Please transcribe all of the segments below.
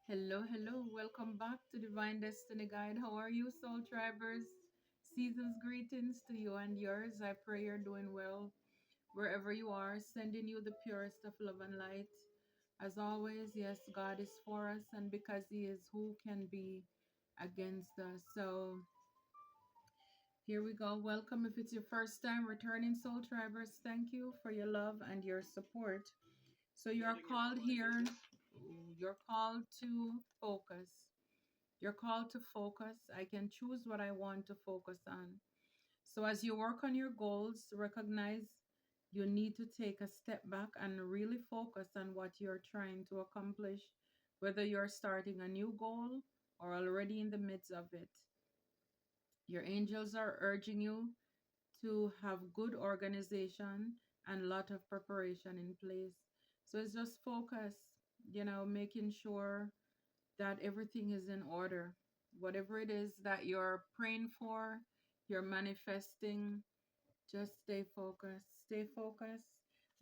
Hello, hello. Welcome back to Divine Destiny Guide. How are you, soul tribers? Season's greetings to you and yours. I pray you're doing well wherever you are, sending you the purest of love and light. As always, yes, God is for us, and because He is, who can be against us? So, here we go. Welcome. If it's your first time returning, soul tribers, thank you for your love and your support. So, you're called here, you're called to focus. You're called to focus. I can choose what I want to focus on. So, as you work on your goals, recognize you need to take a step back and really focus on what you're trying to accomplish, whether you're starting a new goal or already in the midst of it. Your angels are urging you to have good organization and lot of preparation in place. So, it's just focus, making sure that everything is in order. Whatever it is that you're praying for, you're manifesting, just stay focused. Stay focused.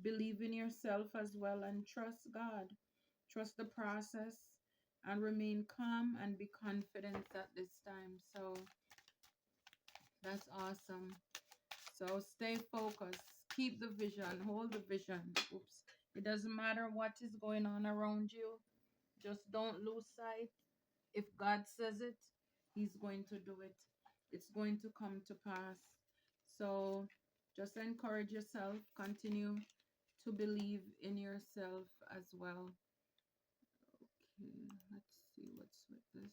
Believe in yourself as well and trust God. Trust the process and remain calm and be confident at this time. So that's awesome. So stay focused. Keep the vision. Hold the vision. Oops. It doesn't matter what is going on around you. Just don't lose sight. If God says it, He's going to do it. It's going to come to pass. So just encourage yourself. Continue to believe in yourself as well. Okay, let's see what's with this.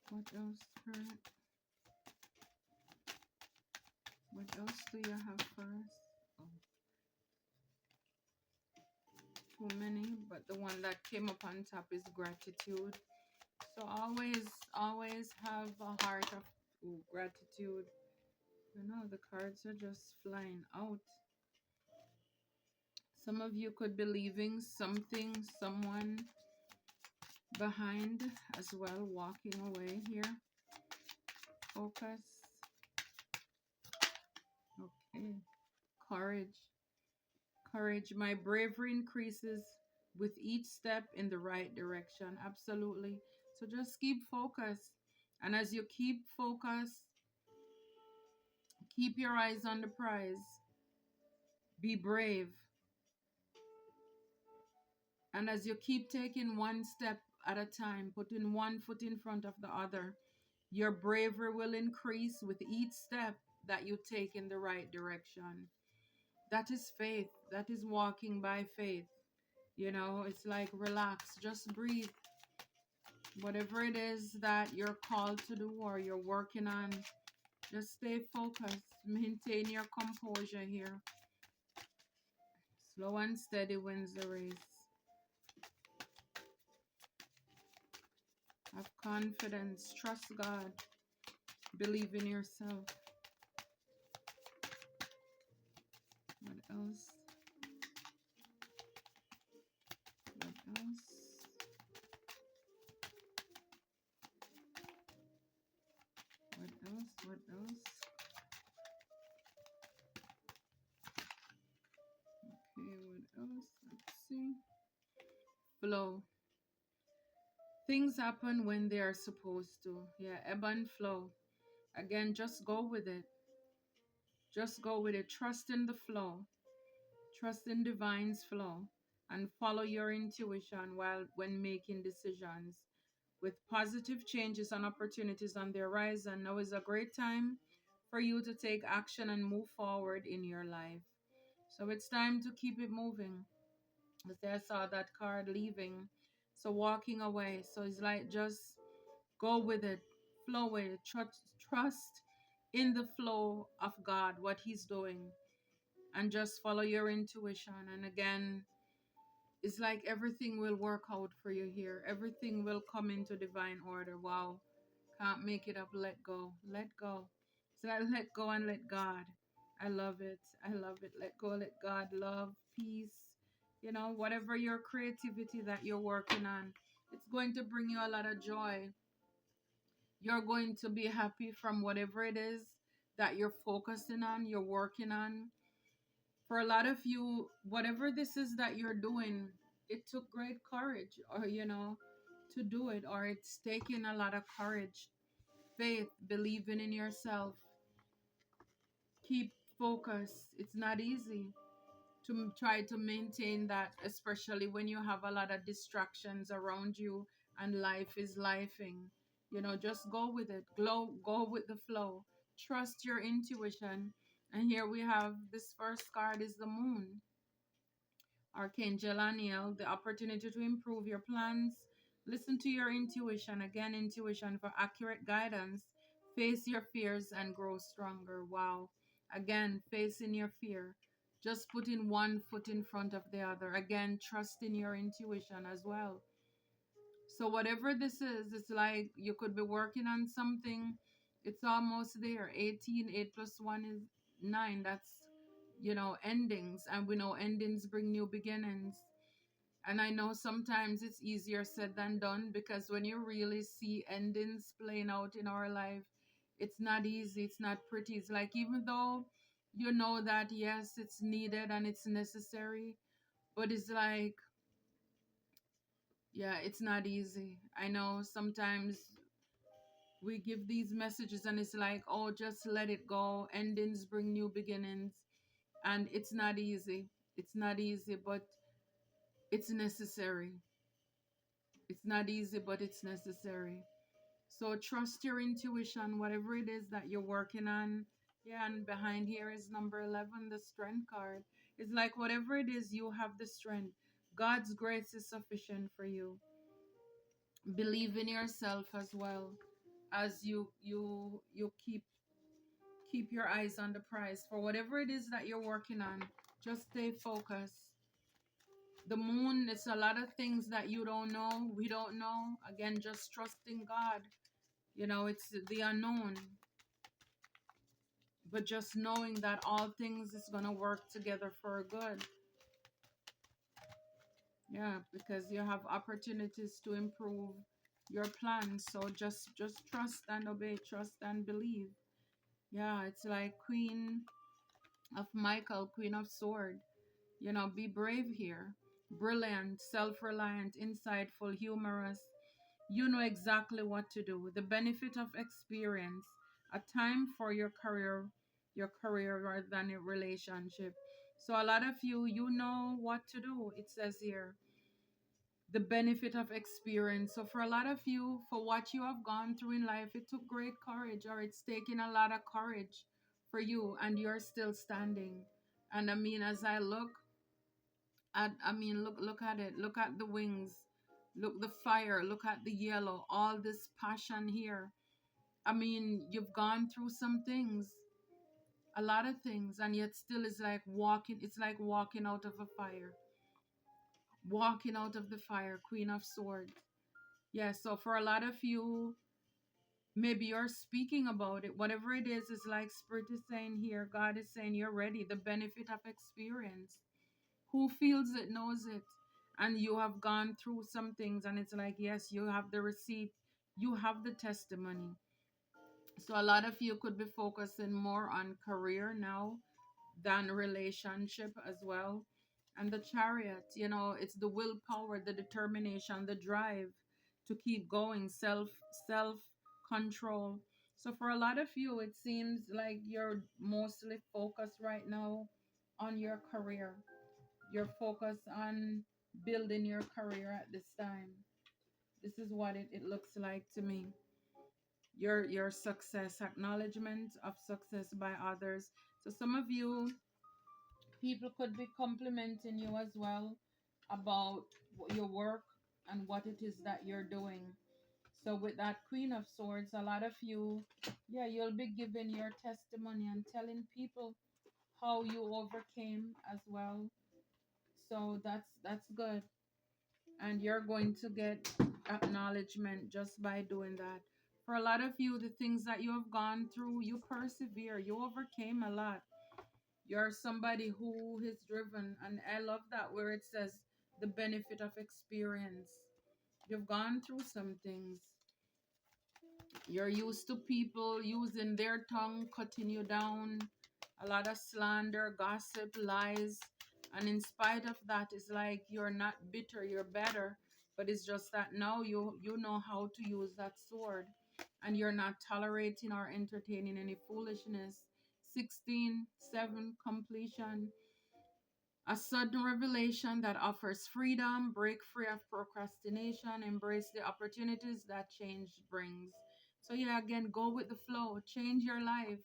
What else, Spirit? What else do you have for us? Oh, too many, but the one that came up on top is gratitude. So always have a heart of gratitude. You know, the cards are just flying out. Some of you could be leaving something, someone behind as well, walking away here. Focus. Okay. Courage. Courage. My bravery increases with each step in the right direction. Absolutely. So just keep focused. And as you keep focused, keep your eyes on the prize. Be brave. And as you keep taking one step at a time, putting one foot in front of the other, your bravery will increase with each step that you take in the right direction. That is faith. That is walking by faith. You know, it's like relax, just breathe. Whatever it is that you're called to do or you're working on, just stay focused. Maintain your composure here. Slow and steady wins the race. Have confidence. Trust God. Believe in yourself. What else? What else? What else? What else? Okay, what else? Let's see. Flow. Things happen when they are supposed to. Yeah, ebb and flow. Again, just go with it. Just go with it. Trust in the flow. Trust in divine's flow. And follow your intuition while when making decisions. With positive changes and opportunities on the horizon, now is a great time for you to take action and move forward in your life. So it's time to keep it moving. As I saw that card leaving, so walking away. So it's like just go with it, flow with it, trust in the flow of God, what He's doing, and just follow your intuition. And again, it's like everything will work out for you here. Everything will come into divine order. Wow. Can't make it up. Let go. Let go. So I let go and let God. I love it. I love it. Let go, let God. Love, peace. You know, whatever your creativity that you're working on, it's going to bring you a lot of joy. You're going to be happy from whatever it is that you're focusing on, you're working on. For a lot of you, whatever this is that you're doing, it took great courage, or, to do it, or it's taking a lot of courage, faith, believing in yourself. Keep focus. It's not easy to try to maintain that, especially when you have a lot of distractions around you and life is lifing. Just go with it. Go with the flow. Trust your intuition. And here we have this first card is the moon. Archangel Aniel, the opportunity to improve your plans. Listen to your intuition. Again, intuition for accurate guidance. Face your fears and grow stronger. Wow. Again, facing your fear. Just putting one foot in front of the other. Again, trusting your intuition as well. So, whatever this is, it's like you could be working on something. It's almost there. 18, 8 plus 1 is 9. That's, endings. And we know endings bring new beginnings. And I know sometimes it's easier said than done, because when you really see endings playing out in our life, it's not easy, it's not pretty. It's like, even though you know that, yes, it's needed and it's necessary, but it's like, yeah, it's not easy. I know sometimes we give these messages and it's like, oh, just let it go. Endings bring new beginnings. And it's not easy. It's not easy, but it's necessary. It's not easy, but it's necessary. So trust your intuition, whatever it is that you're working on. Yeah, and behind here is number 11, the strength card. It's like whatever it is, you have the strength. God's grace is sufficient for you. Believe in yourself as well, as you keep your eyes on the prize for whatever it is that you're working on. Just stay focused. The moon, it's a lot of things that you don't know, we don't know. Again, just trusting God. It's the unknown, but just knowing that all things is going to work together for good. Yeah, because you have opportunities to improve your plans. So just trust and obey, trust and believe. Yeah, it's like Queen of Michael, Queen of Sword. Be brave here. Brilliant, self-reliant, insightful, humorous. You know exactly what to do. The benefit of experience. A time for your career rather than a relationship. So a lot of you know what to do. It says here, the benefit of experience. So for a lot of you, for what you have gone through in life, it took great courage, or it's taken a lot of courage for you, and you're still standing. And I mean, as I look look at it. Look at the wings. Look the fire. Look at the yellow. All this passion here. I mean, you've gone through some things, a lot of things, and yet still it's like walking. It's like walking out of a fire. Walking out of the fire, Queen of Swords. Yeah, so for a lot of you, maybe you're speaking about it. Whatever it is like Spirit is saying here, God is saying you're ready. The benefit of experience. Who feels it knows it. And you have gone through some things, and it's like, yes, you have the receipt, you have the testimony. So a lot of you could be focusing more on career now than relationship as well. And the Chariot, it's the willpower, the determination, the drive to keep going, self control. So for a lot of you, it seems like you're mostly focused right now on your career. You're focused on building your career at this time. This is what it looks like to me. Your success, acknowledgement of success by others. So some of you, people could be complimenting you as well about your work and what it is that you're doing. So with that Queen of Swords, a lot of you, yeah, you'll be giving your testimony and telling people how you overcame as well. So that's good. And you're going to get acknowledgement just by doing that. For a lot of you, the things that you have gone through, you persevere, you overcame a lot. You're somebody who is driven, and I love that where it says the benefit of experience. You've gone through some things, You're used to people using their tongue, cutting you down, a lot of slander, gossip, lies. And in spite of that, it's like you're not bitter, you're better. But it's just that now you know how to use that sword, and you're not tolerating or entertaining any foolishness. 16:7 completion. A sudden revelation that offers freedom, break free of procrastination, embrace the opportunities that change brings. So, yeah, again, go with the flow, change your life.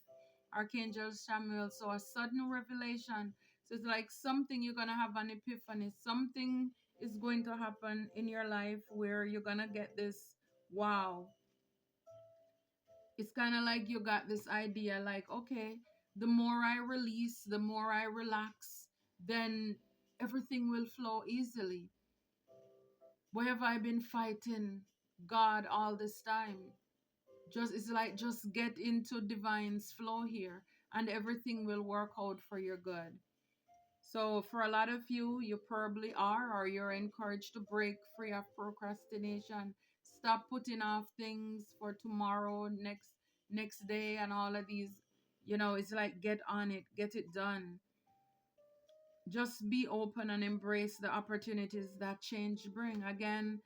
Archangel Samuel. So, a sudden revelation. So, it's like something you're going to have an epiphany, something is going to happen in your life where you're going to get this wow. It's kind of like you got this idea like, okay, the more I release, the more I relax, then everything will flow easily. Why have I been fighting God all this time? Just it's like just get into divine's flow here and everything will work out for your good. So for a lot of you, you probably are, or you're encouraged to break free of procrastination. Stop putting off things for tomorrow, next day, and all of these. It's like get on it, get it done. Just be open and embrace the opportunities that change bring. Again,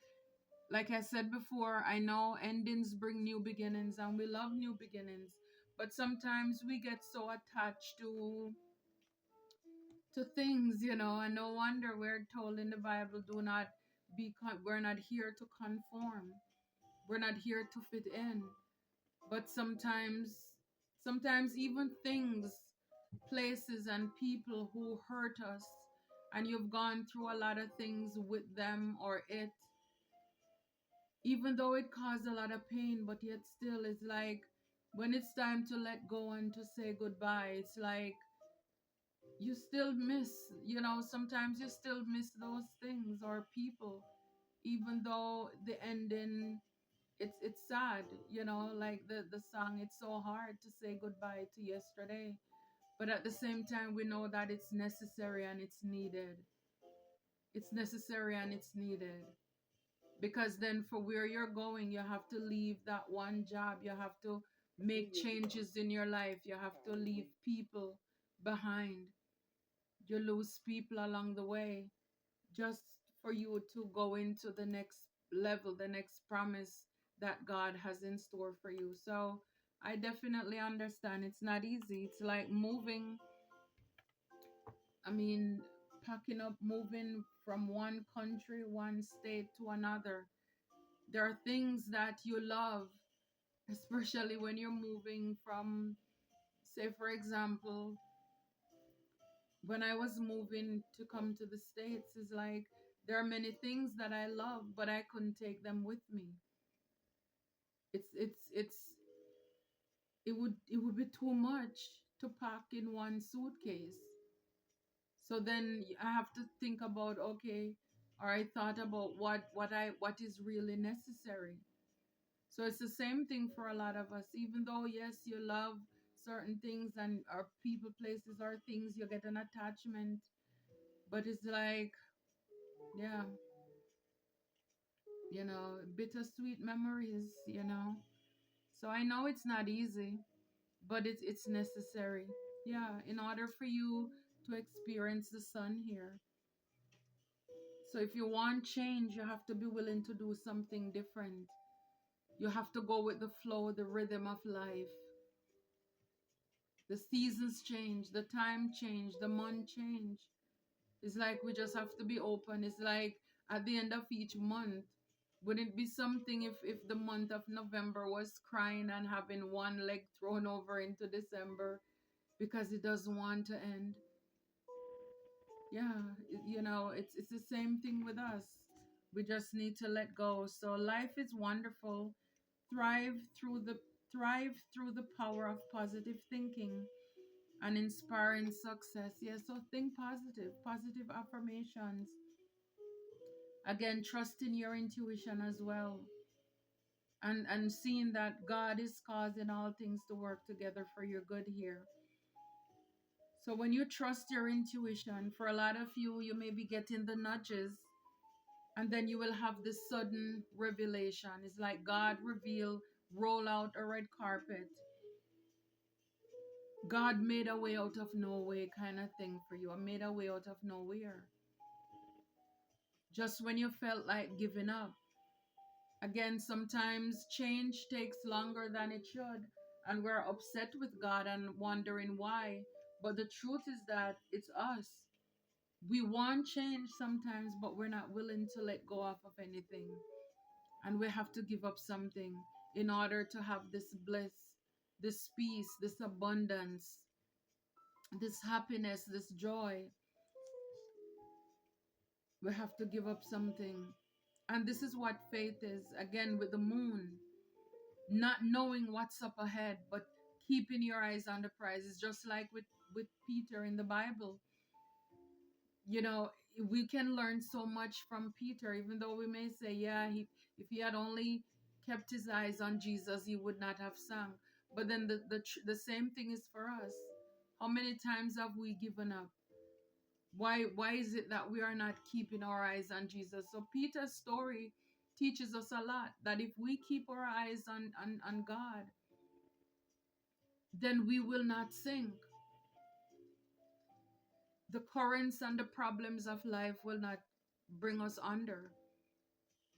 like I said before, I know endings bring new beginnings, and we love new beginnings. But sometimes we get so attached to things, and no wonder we're told in the Bible, do not we're not here to conform. We're not here to fit in. But sometimes even things, places and people who hurt us, and you've gone through a lot of things with them or it, even though it caused a lot of pain, but yet still it's like when it's time to let go and to say goodbye, it's like you still miss, sometimes you still miss those things or people, even though the ending, it's sad, like the song, it's so hard to say goodbye to yesterday, but at the same time we know that it's necessary and it's needed. It's necessary and it's needed, because then for where you're going, you have to leave that one job, you have to make changes in your life, you have to leave people behind. You lose people along the way just for you to go into the next level, the next promise that God has in store for you. So I definitely understand it's not easy. It's like moving, I mean, packing up, moving from one country, one state to another. There are things that you love, especially when you're moving from, say, for example, when I was moving to come to the States, is like there are many things that I love, but I couldn't take them with me. It's it would be too much to pack in one suitcase. So then I have to think about, okay, or I thought about what is really necessary. So it's the same thing for a lot of us. Even though yes, you love certain things and or people, places, or things, you get an attachment, but it's like, yeah, bittersweet memories. So I know it's not easy, but it's necessary. Yeah, in order for you to experience the sun here. So if you want change, you have to be willing to do something different. You have to go with the flow, the rhythm of life. The seasons change, the time change, the month change. It's like we just have to be open. It's like at the end of each month, would it be something if the month of November was crying and having one leg thrown over into December because it doesn't want to end? Yeah, it's the same thing with us. We just need to let go. So life is wonderful. Thrive through the thrive through the power of positive thinking and inspiring success. Yeah, so think positive, positive affirmations. Again, trust in your intuition as well. And seeing that God is causing all things to work together for your good here. So when you trust your intuition, for a lot of you, you may be getting the nudges, and then you will have this sudden revelation. It's like God reveal roll out a red carpet, God made a way out of no way kind of thing for you. I made a way out of nowhere. Just when you felt like giving up. Again, sometimes change takes longer than it should, and we're upset with God and wondering why. But the truth is that it's us. We want change sometimes, but we're not willing to let go of anything. And we have to give up something in order to have this bliss, this peace, this abundance, this happiness, this joy. We have to give up something. And this is what faith is again with the moon. Not knowing what's up ahead, but keeping your eyes on the prize. It's just like with Peter in the Bible. You know, we can learn so much from Peter, even though we may say, yeah, if he had only kept his eyes on Jesus, he would not have sung. But then the same thing is for us. How many times have we given up? Why is it that we are not keeping our eyes on Jesus? So Peter's story teaches us a lot that if we keep our eyes on God, then we will not sink. The currents and the problems of life will not bring us under.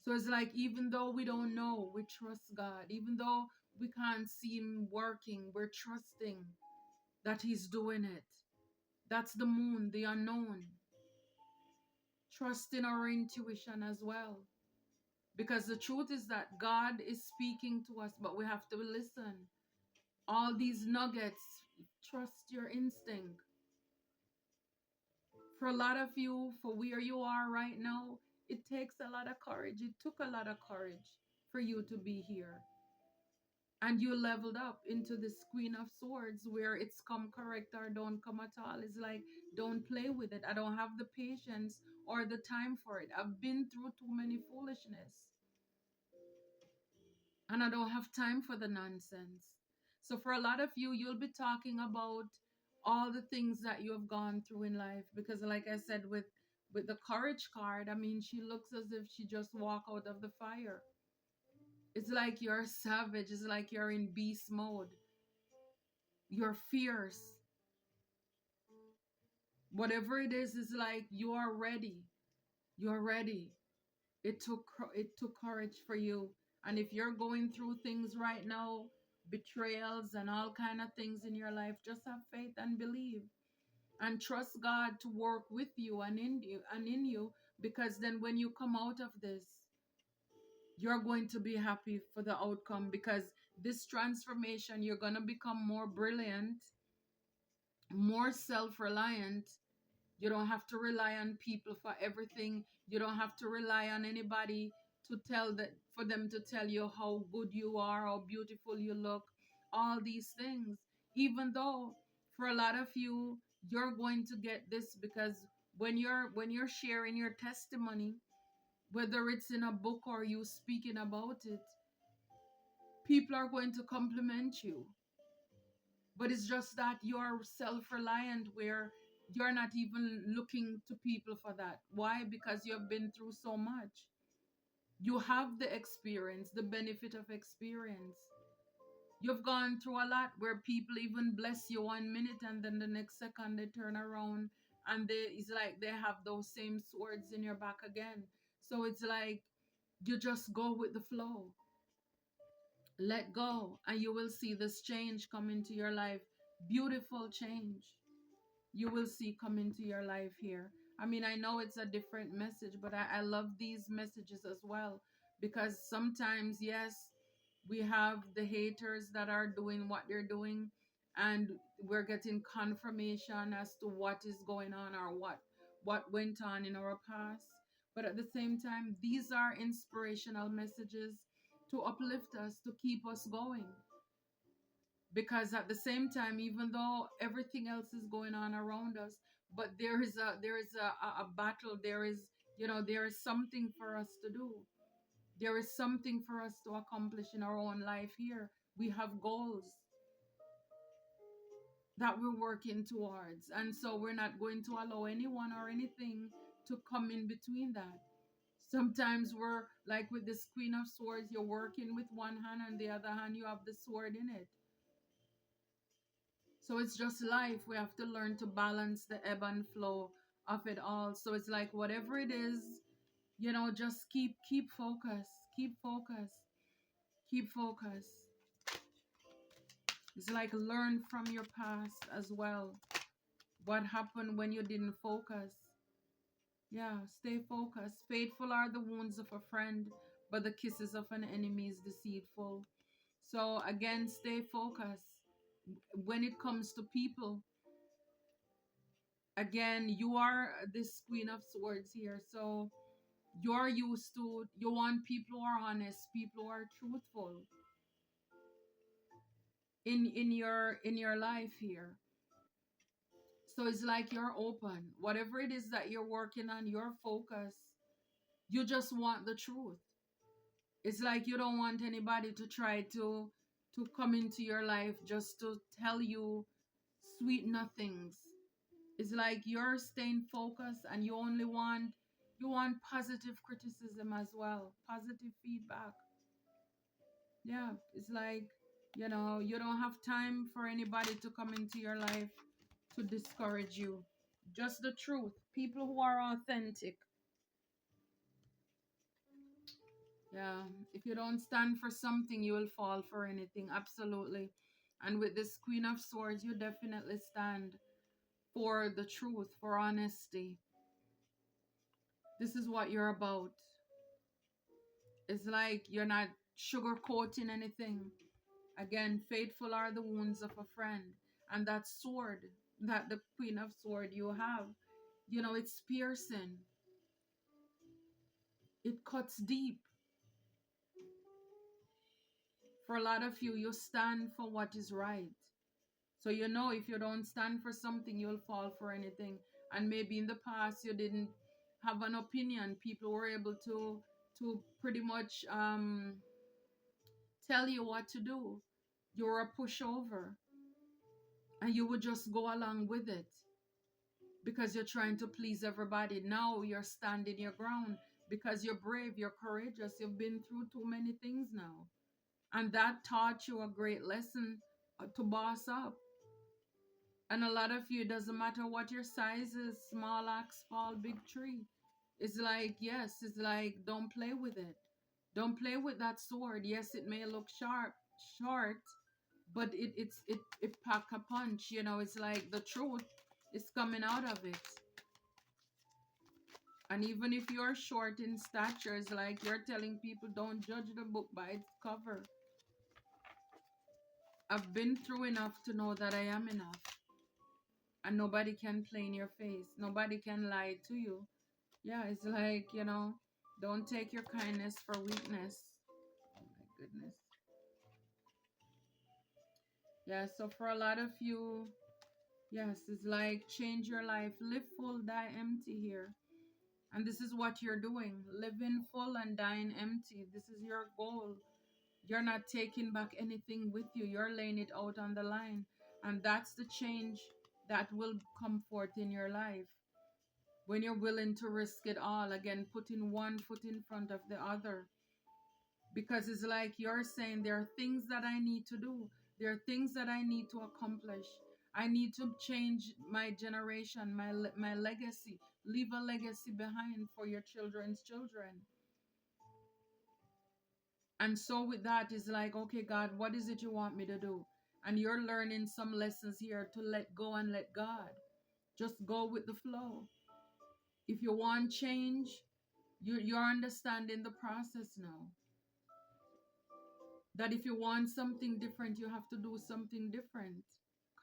So it's like, even though we don't know, we trust God. Even though we can't see Him working, we're trusting that He's doing it. That's the moon, the unknown. Trust in our intuition as well. Because the truth is that God is speaking to us, but we have to listen. All these nuggets, trust your instinct. For a lot of you, for where you are right now, it takes a lot of courage. It took a lot of courage for you to be here. And you leveled up into this Queen of Swords where it's come correct or don't come at all. It's like, don't play with it. I don't have the patience or the time for it. I've been through too many foolishness. And I don't have time for the nonsense. So for a lot of you, you'll be talking about all the things that you have gone through in life. Because like I said, with the courage card, I mean, she looks as if she just walked out of the fire. It's like you're savage. It's like you're in beast mode. You're fierce. Whatever it is like you are ready. You're ready. It took courage for you. And if you're going through things right now, betrayals and all kind of things in your life, just have faith and believe and trust God to work with you and in you, because then when you come out of this, you're going to be happy for the outcome, because this transformation, you're going to become more brilliant, more self-reliant. You don't have to rely on people for everything. You don't have to rely on anybody to tell that for them to tell you how good you are, how beautiful you look, all these things. Even though for a lot of you, you're going to get this, because when you're sharing your testimony, whether it's in a book or you speaking about it, people are going to compliment you. But it's just that you're self-reliant, where you're not even looking to people for that. Why? Because you've been through so much. You have the experience, the benefit of experience. You've gone through a lot where people even bless you 1 minute and then the next second they turn around and it's like they have those same swords in your back again. So it's like you just go with the flow. Let go, and you will see this change come into your life. Beautiful change you will see come into your life here. I mean, I know it's a different message, but I love these messages as well, because sometimes, yes, we have the haters that are doing what they're doing, and we're getting confirmation as to what is going on or what went on in our past. But at the same time, these are inspirational messages to uplift us, to keep us going, because at the same time, even though everything else is going on around us, but there is a battle. There is something for us to do. There is something for us to accomplish in our own life here. We have goals that we're working towards, and so we're not going to allow anyone or anything to come in between that. Sometimes we're like with this Queen of Swords, you're working with one hand and the other hand you have the sword in it. So it's just life. We have to learn to balance the ebb and flow of it all. So it's like whatever it is, just keep focus, keep focus, keep focus. It's like learn from your past as well. What happened when you didn't focus? Yeah, stay focused. Faithful are the wounds of a friend, but the kisses of an enemy is deceitful. So again, stay focused. When it comes to people, again, you are this Queen of Swords here. So you're used to, you want people who are honest, people who are truthful in your life here. So it's like you're open. Whatever it is that you're working on, you're focused. You just want the truth. It's like you don't want anybody to try to come into your life just to tell you sweet nothings. It's like you're staying focused and you want positive criticism as well, positive feedback. Yeah, it's like, you don't have time for anybody to come into your life to discourage you. Just the truth. People who are authentic. Yeah, if you don't stand for something, you will fall for anything. Absolutely. And with this Queen of Swords, you definitely stand for the truth, for honesty. This is what you're about. It's like you're not sugarcoating anything. Again, faithful are the wounds of a friend. And that sword, that the Queen of Sword you have, it's piercing. It cuts deep. For a lot of you, you stand for what is right. So if you don't stand for something, you'll fall for anything. And maybe in the past you didn't have an opinion. People were able to pretty much tell you what to do. You were a pushover, and you would just go along with it because you're trying to please everybody. Now you're standing your ground because you're brave, you're courageous, you've been through too many things now. And that taught you a great lesson to boss up. And a lot of you, it doesn't matter what your size is, small axe fall, big tree. It's like, yes, it's like, don't play with it. Don't play with that sword. Yes, it may look short, but it pack a punch. It's like the truth is coming out of it. And even if you're short in stature, it's like you're telling people don't judge the book by its cover. I've been through enough to know that I am enough. And nobody can play in your face. Nobody can lie to you. Yeah, it's like, don't take your kindness for weakness. Oh my goodness. Yeah, so for a lot of you, yes, it's like change your life. Live full, die empty here. And this is what you're doing. Living full and dying empty. This is your goal. You're not taking back anything with you. You're laying it out on the line. And that's the change that will come forth in your life. When you're willing to risk it all, again, putting one foot in front of the other. Because it's like you're saying, there are things that I need to do, there are things that I need to accomplish. I need to change my generation, my legacy, leave a legacy behind for your children's children. And so with that is like, okay, God, what is it you want me to do? And you're learning some lessons here to let go and let God. Just go with the flow. If you want change, you're understanding the process now. That if you want something different, you have to do something different.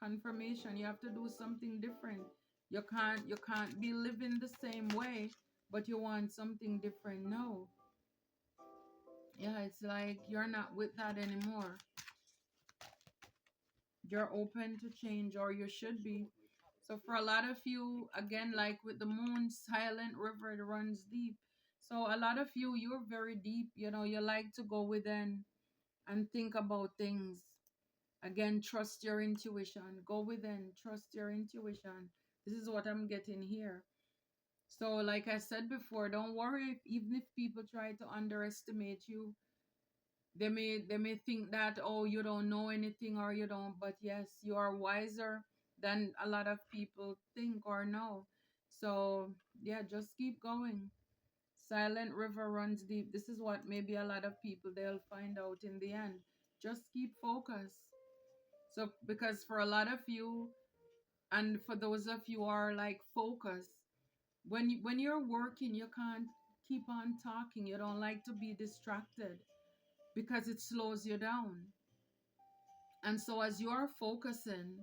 Confirmation, you have to do something different. You can't be living the same way, but you want something different. No. Yeah, it's like you're not with that anymore. You're open to change, or you should be. So for a lot of you, again, like with the moon, silent river, it runs deep. So a lot of you, you're very deep. You like to go within and think about things. Again, trust your intuition. Go within, trust your intuition. This is what I'm getting here. So, like I said before, don't worry if, even if people try to underestimate you. They may think that, oh, you don't know anything or you don't, but yes, you are wiser than a lot of people think or know. So yeah, just keep going. Silent river runs deep. This is what maybe a lot of people they'll find out in the end. Just keep focus. So because for a lot of you, and for those of you who are like focused, when you're working, you can't keep on talking. You don't like to be distracted because it slows you down. And so as you're focusing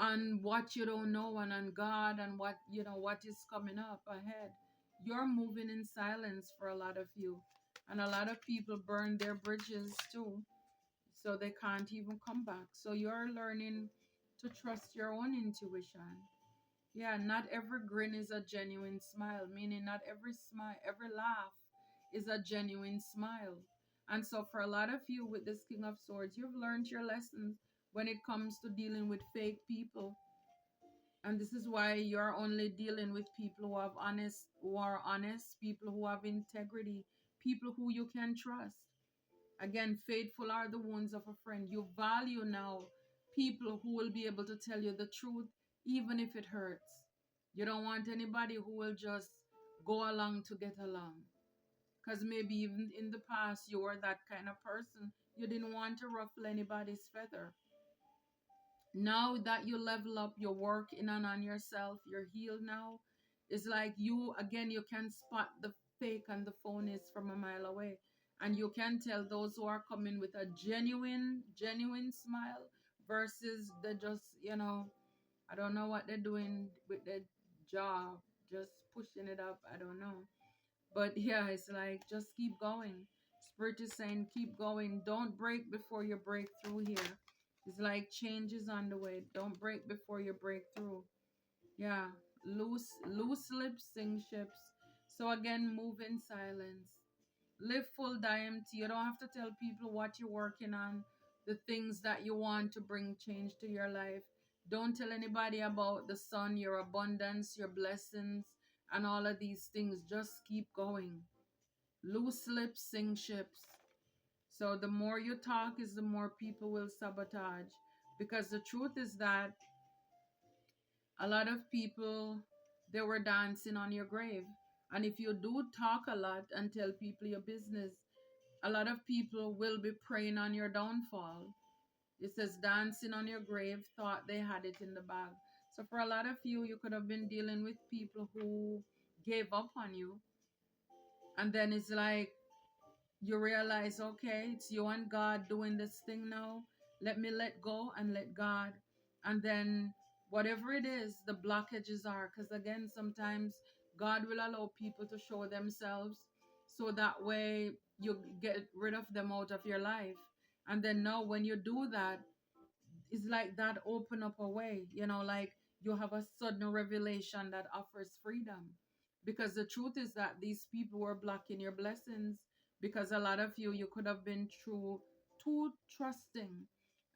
on what you don't know and on God and what you know what is coming up ahead, you're moving in silence for a lot of you. And a lot of people burn their bridges too, so they can't even come back. So you're learning to trust your own intuition. Yeah, not every grin is a genuine smile, meaning not every smile, every laugh is a genuine smile. And so, for a lot of you with this King of Swords, you've learned your lessons when it comes to dealing with fake people. And this is why you're only dealing with people who are honest, people who have integrity, people who you can trust. Again, faithful are the wounds of a friend. You value now people who will be able to tell you the truth, even if it hurts. You don't want anybody who will just go along to get along. Because maybe even in the past, you were that kind of person. You didn't want to ruffle anybody's feather. Now that you level up your work in and on yourself, you're healed now. It's like you, again, you can spot the fake and the phonies from a mile away. And you can tell those who are coming with a genuine smile versus the just, I don't know what they're doing with their jaw, just pushing it up. I don't know. But yeah, it's like just keep going. Spirit is saying keep going. Don't break before you break through here. It's like change is on the way. Don't break before you break through. Yeah. Loose lips sing ships. So again, move in silence. Live full diamond. You don't have to tell people what you're working on, the things that you want to bring change to your life. Don't tell anybody about the sun, your abundance, your blessings, and all of these things. Just keep going. Loose lips sing ships. So the more you talk is the more people will sabotage. Because the truth is that a lot of people they were dancing on your grave. And if you do talk a lot and tell people your business, a lot of people will be preying on your downfall. It says dancing on your grave, thought they had it in the bag. So for a lot of you, you could have been dealing with people who gave up on you. And then it's like you realize, okay, it's you and God doing this thing now. Let me let go and let God. And then whatever it is, the blockages are. Because again, sometimes God will allow people to show themselves so that way you get rid of them out of your life. And then now when you do that, it's like that open up a way, like you have a sudden revelation that offers freedom. Because the truth is that these people were blocking your blessings because a lot of you could have been too trusting.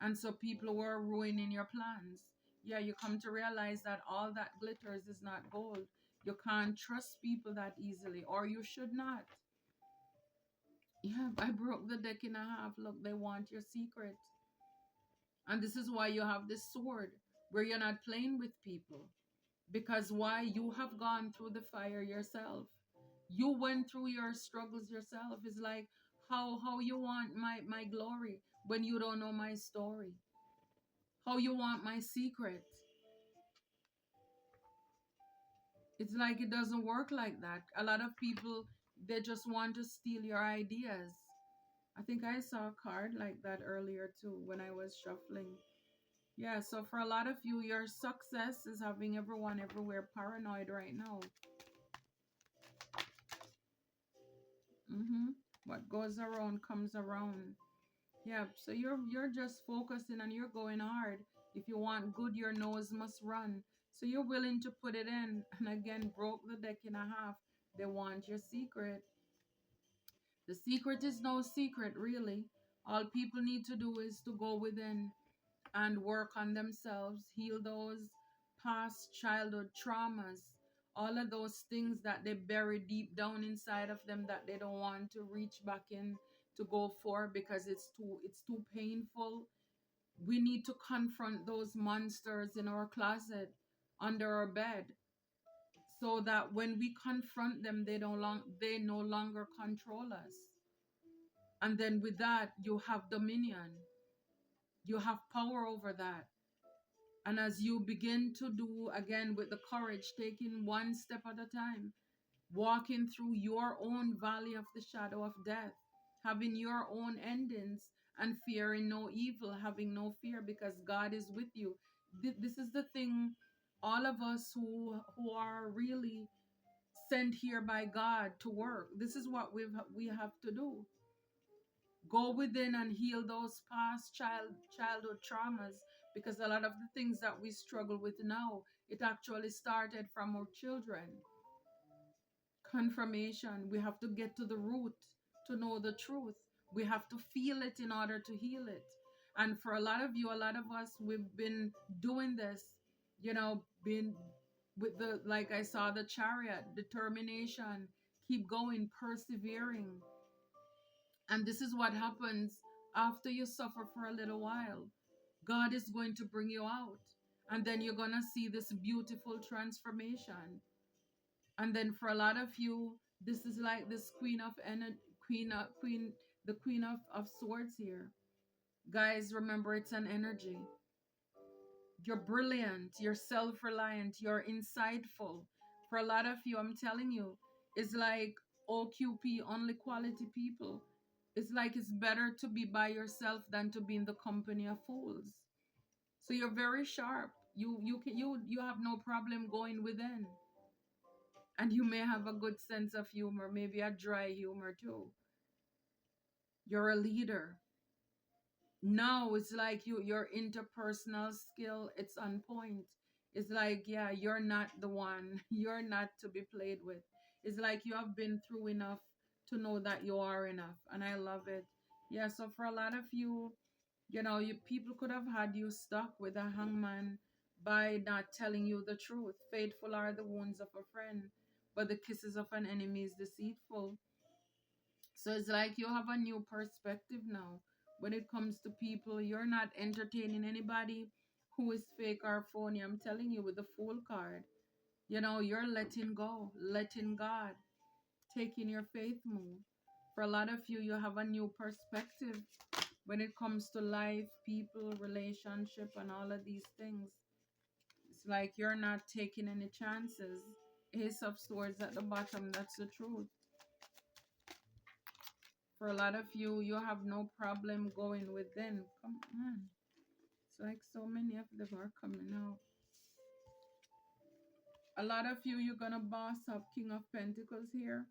And so people were ruining your plans. Yeah, you come to realize that all that glitters is not gold. You can't trust people that easily, or you should not. Yeah, I broke the deck in half. Look, they want your secret. And this is why you have this sword where you're not playing with people. Because why? You have gone through the fire yourself. You went through your struggles yourself. It's like how you want my glory when you don't know my story. How you want my secret. It's like it doesn't work like that. A lot of people they just want to steal your ideas. I think I saw a card like that earlier too when I was shuffling. Yeah, so for a lot of you, your success is having everyone everywhere paranoid right now. Mm-hmm. What goes around comes around. Yeah, so you're just focusing and you're going hard. If you want good, your nose must run. So you're willing to put it in. And again, broke the deck in half. They want your secret. The secret is no secret, really. All people need to do is to go within and work on themselves, heal those past childhood traumas, all of those things that they bury deep down inside of them that they don't want to reach back in to go for because it's too painful. We need to confront those monsters in our closet, under our bed, so that when we confront them, they no longer control us. And then with that, you have dominion. You have power over that. And as you begin to do again with the courage, taking one step at a time, walking through your own valley of the shadow of death, having your own endings, and fearing no evil, having no fear because God is with you. This is the thing, all of us who are really sent here by God to work. This is what we have to do. Go within and heal those past childhood traumas, because a lot of the things that we struggle with now, it actually started from our children. Confirmation, we have to get to the root to know the truth. We have to feel it in order to heal it. And for a lot of you, a lot of us, we've been doing this, been with the, like I saw the chariot, determination, keep going, persevering. And this is what happens after you suffer for a little while. God is going to bring you out. And then you're going to see this beautiful transformation. And then for a lot of you, this is like this queen of energy, the queen of swords here. Guys, remember it's an energy. You're brilliant, you're self-reliant, you're insightful. For a lot of you, I'm telling you, it's like OQP, only quality people. It's like it's better to be by yourself than to be in the company of fools. So you're very sharp. You have no problem going within. And you may have a good sense of humor, maybe a dry humor too. You're a leader. Now it's like your interpersonal skill, it's on point. It's like, yeah, you're not the one. You're not to be played with. It's like you have been through enough to know that you are enough. And I love it. Yeah, so for a lot of you, you people could have had you stuck with a hangman by not telling you the truth. Faithful are the wounds of a friend, but the kisses of an enemy is deceitful. So it's like you have a new perspective now. When it comes to people, you're not entertaining anybody who is fake or phony. I'm telling you, with the Fool card, you're letting go, letting God, taking your faith move. For a lot of you, you have a new perspective when it comes to life, people, relationship, and all of these things. It's like you're not taking any chances. Ace of Swords at the bottom, that's the truth. For a lot of you, you have no problem going within. Come on. It's like so many of them are coming out. A lot of you, you're going to boss up. King of Pentacles here.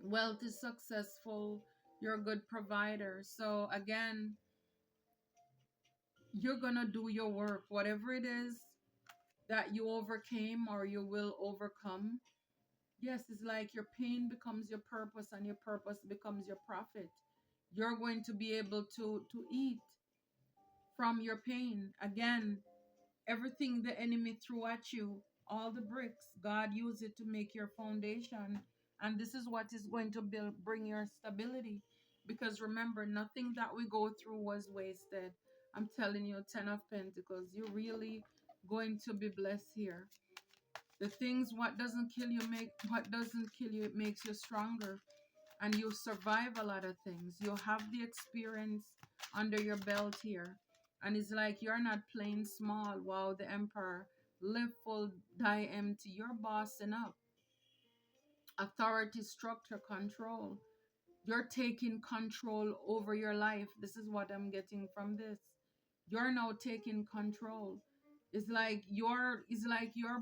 Wealth is successful. You're a good provider. So again, you're going to do your work. Whatever it is that you overcame or you will overcome. Yes, it's like your pain becomes your purpose and your purpose becomes your profit. You're going to be able to eat from your pain. Again, everything the enemy threw at you, all the bricks, God used it to make your foundation. And this is what is going to bring your stability. Because remember, nothing that we go through was wasted. I'm telling you, Ten of Pentacles, you're really going to be blessed here. The things, what doesn't kill you, it makes you stronger. And you survive a lot of things. You have the experience under your belt here. And it's like you're not playing small. Wow, the Emperor. Live full, die empty. You're bossing up. Authority, structure, control. You're taking control over your life. This is what I'm getting from this. You're now taking control. It's like you're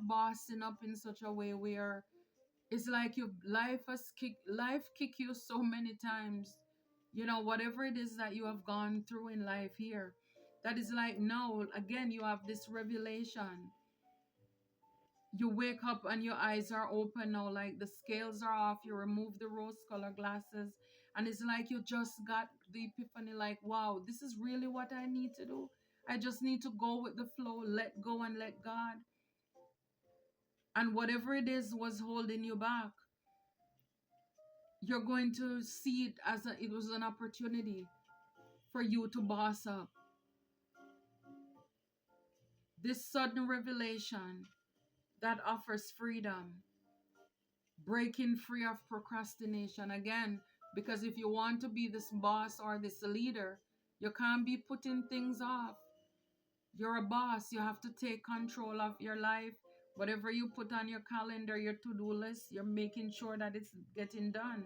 bossing up in such a way where it's like your life kick you so many times. Whatever it is that you have gone through in life here, that is like now again you have this revelation. You wake up and your eyes are open now, like the scales are off, you remove the rose color glasses, and it's like you just got the epiphany, like, wow, this is really what I need to do. I just need to go with the flow, let go and let God. And whatever it is was holding you back, you're going to see it as it was an opportunity for you to boss up. This sudden revelation that offers freedom, breaking free of procrastination again. Because if you want to be this boss or this leader, you can't be putting things off. You're a boss, you have to take control of your life. Whatever you put on your calendar, your to-do list, you're making sure that it's getting done.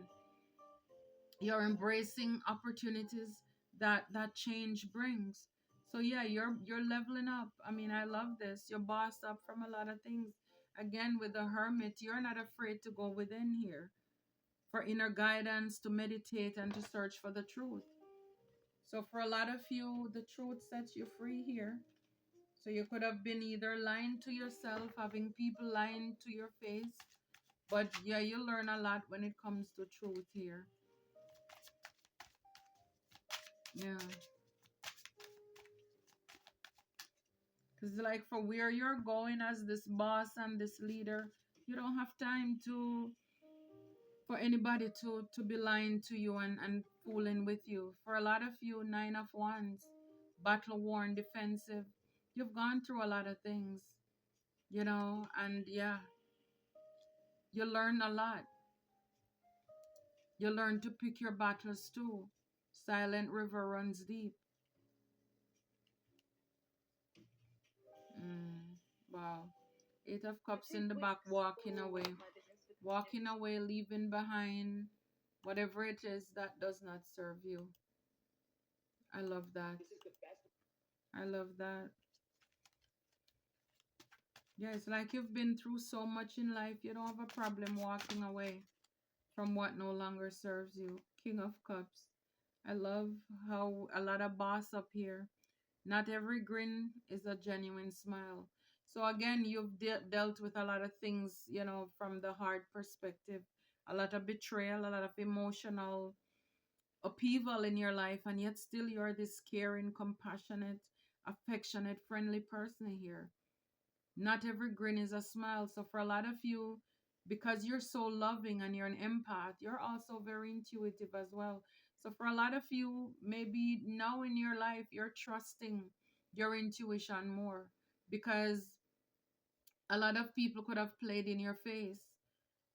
You're embracing opportunities that change brings. So yeah, you're leveling up. I mean, I love this. You're bossed up from a lot of things. Again, with the hermit, you're not afraid to go within here for inner guidance, to meditate and to search for the truth. So for a lot of you, the truth sets you free here. So you could have been either lying to yourself, having people lying to your face, but yeah, you learn a lot when it comes to truth here. Yeah. Because, like, for where you're going as this boss and this leader, you don't have time for anybody to be lying to you and fooling with you. For a lot of you, Nine of Wands, battle worn, defensive, you've gone through a lot of things, and yeah, you learn a lot. You learn to pick your battles too. Silent river runs deep. Mm, wow. Eight of Cups in the back, walking away. Walking away, leaving behind whatever it is that does not serve you. I love that. I love that. Yeah, it's like you've been through so much in life, you don't have a problem walking away from what no longer serves you. King of Cups. I love how a lot of boss up here. Not every grin is a genuine smile. So again, you've dealt with a lot of things, from the heart perspective. A lot of betrayal, a lot of emotional upheaval in your life, and yet still you're this caring, compassionate, affectionate, friendly person here. Not every grin is a smile. So for a lot of you, because you're so loving and you're an empath, you're also very intuitive as well. So for a lot of you, maybe now in your life, you're trusting your intuition more, because a lot of people could have played in your face,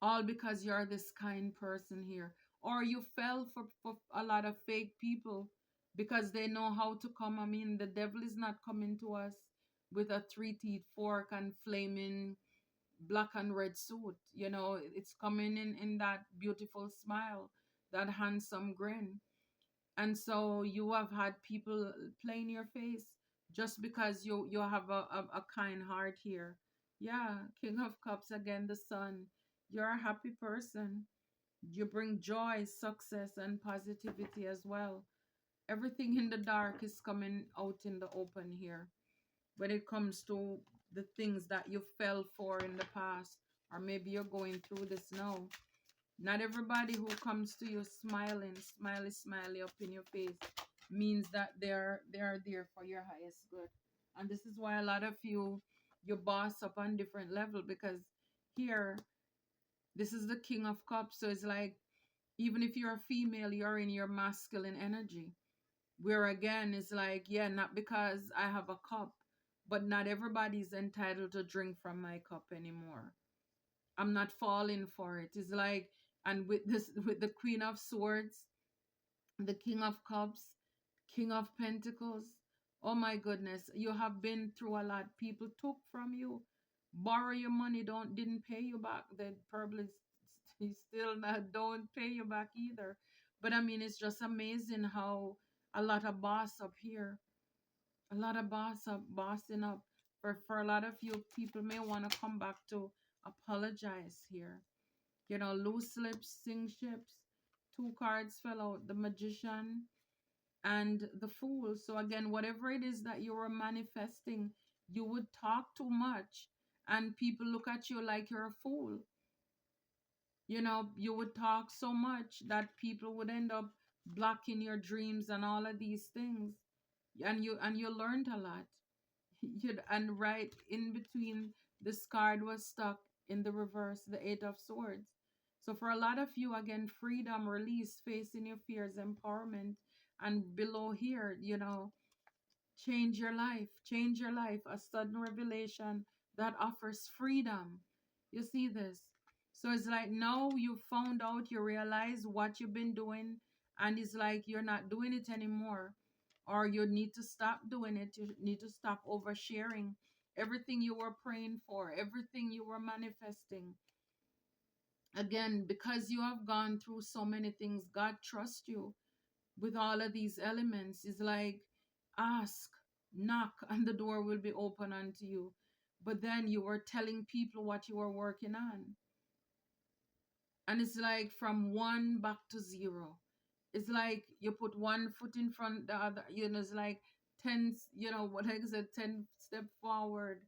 all because you're this kind person here. Or you fell for a lot of fake people because they know how to come. I mean, the devil is not coming to us with a three-teeth fork and flaming black and red suit. It's coming in that beautiful smile, that handsome grin. And so you have had people play in your face just because you have a kind heart here. Yeah, King of Cups again, the sun. You're a happy person. You bring joy, success, and positivity as well. Everything in the dark is coming out in the open here when it comes to the things that you fell for in the past, or maybe you're going through this now. Not everybody who comes to you smiling, smiley, smiley up in your face means that they are there for your highest good. And this is why a lot of you boss up on different level, because here this is the King of Cups. So it's like, even if you're a female, you're in your masculine energy. Where again, it's like, yeah, not because I have a cup, but not everybody's entitled to drink from my cup anymore. I'm not falling for it. It's like, and with this, with the Queen of Swords, the King of Cups, King of Pentacles. Oh my goodness, you have been through a lot. People took from you, borrow your money, didn't pay you back. They probably still not don't pay you back either. But I mean, it's just amazing how a lot of boss up here, a lot of bossing up. For a lot of you, people may want to come back to apologize here. Loose lips, sing ships. Two cards fell out, the Magician and the Fool. So again, whatever it is that you were manifesting, you would talk too much and people look at you like you're a fool. You would talk so much that people would end up blocking your dreams and all of these things. And you learned a lot. And right in between, this card was stuck. in the reverse, the Eight of Swords. So for a lot of you, again, freedom, release, facing your fears, empowerment, and below here, change your life, a sudden revelation that offers freedom. You see this? So it's like now you found out, you realize what you've been doing, and it's like you're not doing it anymore, or you need to stop doing it. You need to stop oversharing everything you were praying for, everything you were manifesting. Again, because you have gone through so many things, God trusts you with all of these elements. Is like, ask, knock, and the door will be open unto you. But then you were telling people what you were working on, and it's like from one back to zero. It's like you put one foot in front the other. It's like 10, what I said, 10 step forward,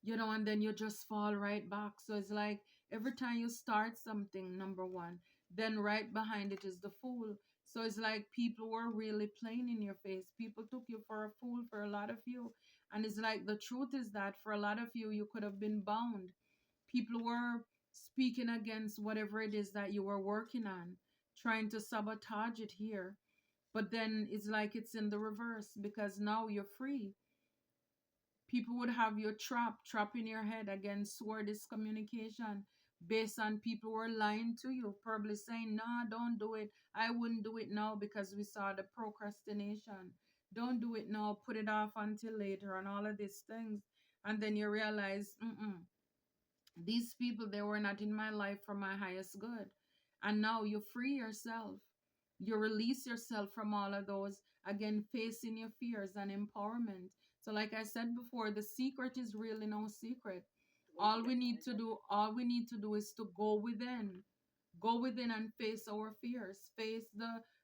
and then you just fall right back. So it's like every time you start something, number one, then right behind it is the fool. So it's like people were really playing in your face. People took you for a fool for a lot of you. And it's like the truth is that for a lot of you, you could have been bound. People were speaking against whatever it is that you were working on, trying to sabotage it here. But then it's like it's in the reverse because now you're free. People would have you trap in your head against sword is communication based on people were lying to you, probably saying, nah, don't do it. I wouldn't do it now because we saw the procrastination. Don't do it now, put it off until later, and all of these things. And then you realize, these people, they were not in my life for my highest good. And now you free yourself. You release yourself from all of those, again, facing your fears and empowerment. So, like I said before, the secret is really no secret. All we need to do is to go within and face our fears, face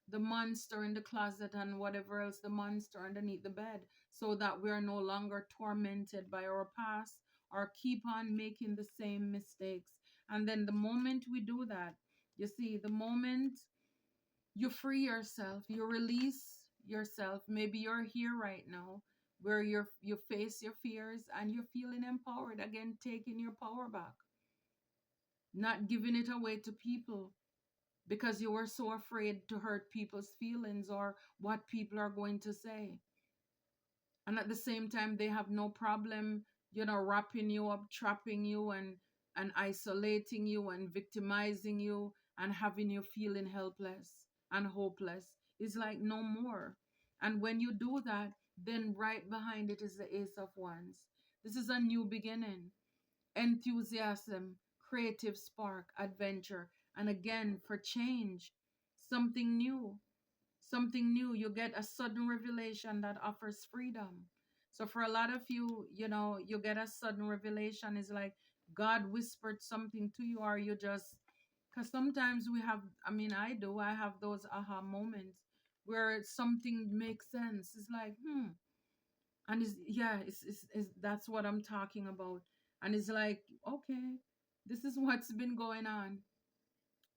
the monster in the closet and whatever else, the monster underneath the bed, so that we are no longer tormented by our past or keep on making the same mistakes. And then the moment we do that, you see, the moment you free yourself, you release yourself, maybe you're here right now where you face your fears and you're feeling empowered, again, taking your power back, not giving it away to people because you were so afraid to hurt people's feelings or what people are going to say. And at the same time, they have no problem, wrapping you up, trapping you, and isolating you and victimizing you and having you feeling helpless and hopeless. It's like no more. And when you do that, then right behind it is the Ace of Wands. This is a new beginning, enthusiasm, creative spark, adventure, and again for change, something new, something new. You get a sudden revelation that offers freedom. So for a lot of you, you get a sudden revelation. Is like God whispered something to you, or you just, because sometimes we have, I have those aha moments where something makes sense. It's like, and it's, yeah, it's that's what I'm talking about. And it's like, okay, this is what's been going on.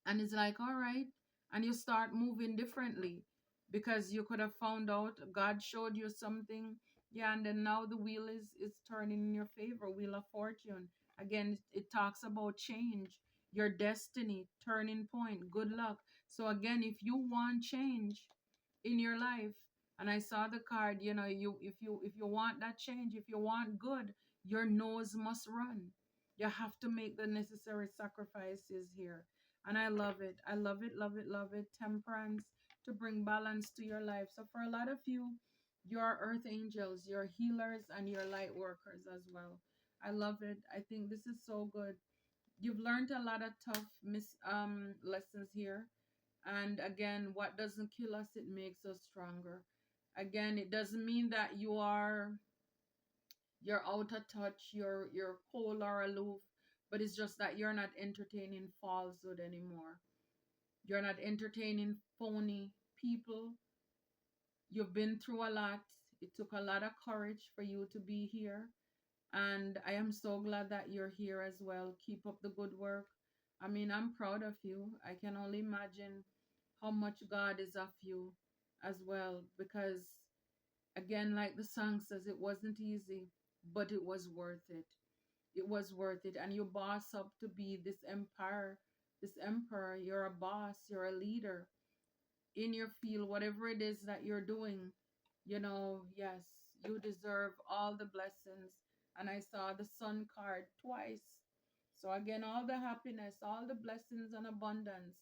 And it's like, all right. And you start moving differently because you could have found out God showed you something. Yeah, and then now the wheel is turning in your favor, wheel of fortune. Again, it talks about change, your destiny, turning point, good luck. So again, if you want change in your life, and I saw the card, if you want that change, if you want good, your nose must run. You have to make the necessary sacrifices here. And I love it. I love it, love it, love it. Temperance to bring balance to your life. So for a lot of you, you're earth angels, you're healers, and you're light workers as well. I love it. I think this is so good. You've learned a lot of tough lessons here. And again, what doesn't kill us, it makes us stronger. Again, it doesn't mean that you're out of touch, you're cold or aloof, but it's just that you're not entertaining falsehood anymore. You're not entertaining phony people. You've been through a lot. It took a lot of courage for you to be here. And I am so glad that you're here as well. Keep up the good work. I'm proud of you. I can only imagine how much God is of you as well. Because, again, like the song says, it wasn't easy, but it was worth it. it was worth it. And you boss up to be this empire, this emperor. You're a boss, you're a leader in your field, whatever it is that you're doing. Yes, you deserve all the blessings. And I saw the sun card twice. So again, all the happiness, all the blessings and abundance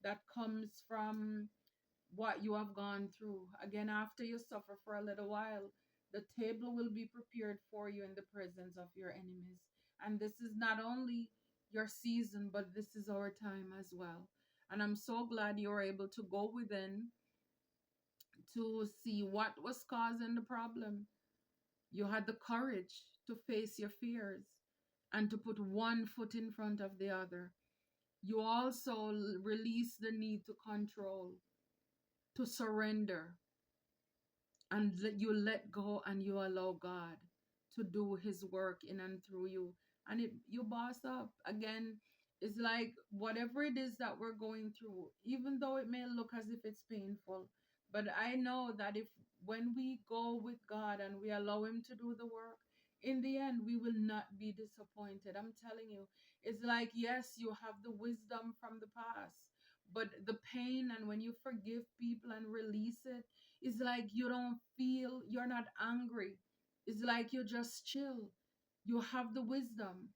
that comes from what you have gone through. Again, after you suffer for a little while, the table will be prepared for you in the presence of your enemies. And this is not only your season, but this is our time as well. And I'm so glad you're able to go within to see what was causing the problem. You had the courage to face your fears and to put one foot in front of the other. You also release the need to control, to surrender, and you let go and you allow God to do his work in and through you. And you boss up. Again, it's like whatever it is that we're going through, even though it may look as if it's painful, but I know that if when we go with God and we allow him to do the work, in the end we will not be disappointed. I'm telling you, it's like, yes, you have the wisdom from the past, but the pain, and when you forgive people and release it, it's like you don't feel, you're not angry. It's like you just chill. You have the wisdom,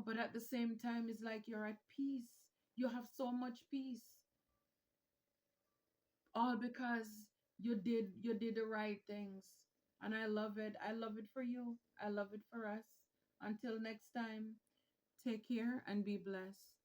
but at the same time, it's like you're at peace. You have so much peace, all because you did the right things. And I love it. I love it for you. I love it for us. Until next time, take care and be blessed.